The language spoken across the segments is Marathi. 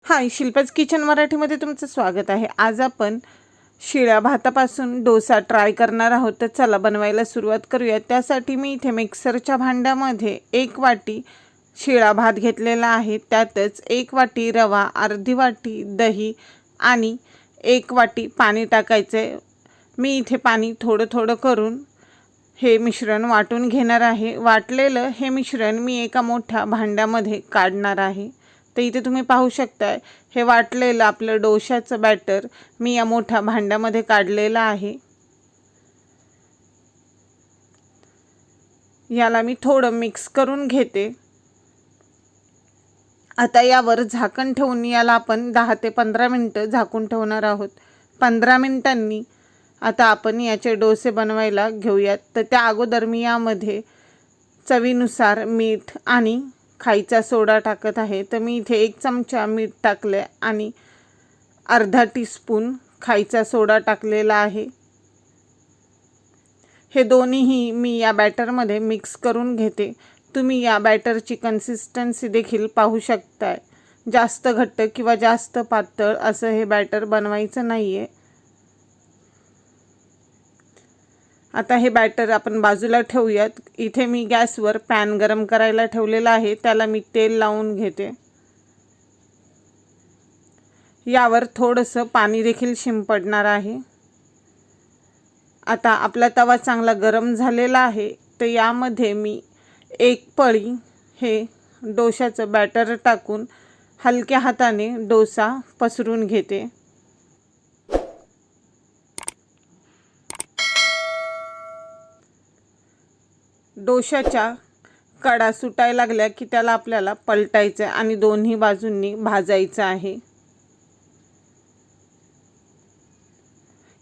हाय, शिल्पाज किचन मराठीमध्ये तुमचं स्वागत आहे। आज आपण शिळ्या भातापासून डोसा ट्राय करणार आहोत। तर चला बनवायला सुरुवात करूया। त्यासाठी मी इथे मिक्सरच्या भांड्यामध्ये 1 वाटी शिळा भात घेतलेला आहे। त्यातच 1 वाटी रवा, अर्धी वाटी दही आणि 1 वाटी पाणी टाकायचे। मी इथे पाणी थोडं थोडं करून हे मिश्रण वाटून घेणार आहे। वाटलेलं हे मिश्रण मी एका मोठ्या भांड्यामध्ये काढणार आहे। तर इथे तुम्ही पाहू शकताय हे वाटलेलं आपलं डोशाचं बॅटर मी या मोठ्या भांड्यामध्ये काढलेलं आहे। याला मी थोडं मिक्स करून घेते। आता यावर झाकण ठेवून याला आपण 10 ते 15 मिनिटं झाकून ठेवणार आहोत। 15 मिनिटांनी आता आपण याचे डोसे बनवायला घेऊयात। तर त्या अगोदर मी यामध्ये चवीनुसार मीठ आणि खायचा सोडा टाकत आहे। तर मी इथे 1 चमचा मीठ टाकले आणि अर्धा टीस्पून खायचा सोडा टाकलेला आहे। हे दोन्हीही मी या बॅटरमध्ये मिक्स करून घेते। तुम्ही या बॅटरची कन्सिस्टन्सी देखील पाहू शकताय। जास्त घट्ट किंवा जास्त पातळ असं हे बॅटर बनवायचं नाहीये। आता हे बॅटर आपण बाजूला ठेवूयात। इथे मी गॅसवर पॅन गरम करायला ठेवलेला आहे। त्याला मी तेल लावून घेते। यावर थोडंसं पाणी देखील शिंपडणार आहे। आता आपला तवा चांगला गरम झालेला आहे। तर यामध्ये मी 1 पळी हे डोशाचं बॅटर टाकून हलक्या हाताने डोसा पसरून घेते। डोशाच्या कडा सुटायला लागल्या की त्याला आपल्याला पलटायचं आणि दोन्ही बाजूंनी भाजायचं आहे।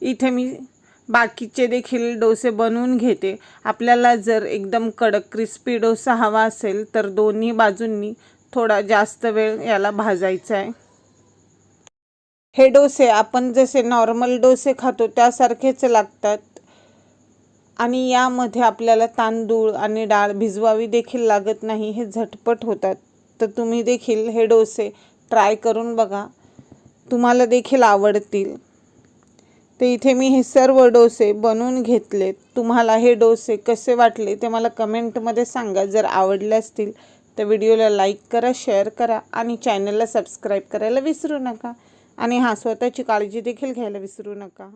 इथे मी बाकीचे देखील डोसे बनवून घेते। आपल्याला जर एकदम कडक क्रिस्पी डोसा हवा असेल तर दोन्ही बाजूंनी थोडा जास्त वेळ याला भाजायचा आहे। हे डोसे आपण जसे नॉर्मल डोसे खातो त्यासारखेच लागतात आणि यामध्ये आपल्याला तांदूळ आणि डाळ भिजवावी देखील लागत नाही। हे झटपट होतात। तर तुम्ही देखील हे डोसे ट्राय करून बघा, तुम्हाला देखील आवडतील। तर इथे मी हे सर्व डोसे बनवून घेतलेत। तुम्हाला हे डोसे कसे वाटले ते मला कमेंटमध्ये सांगा। जर आवडले असतील तर व्हिडिओला लाईक करा, शेअर करा आणि चॅनलला सबस्क्राईब करायला विसरू नका। आणि स्वतःची काळजी देखील घ्यायला विसरू नका।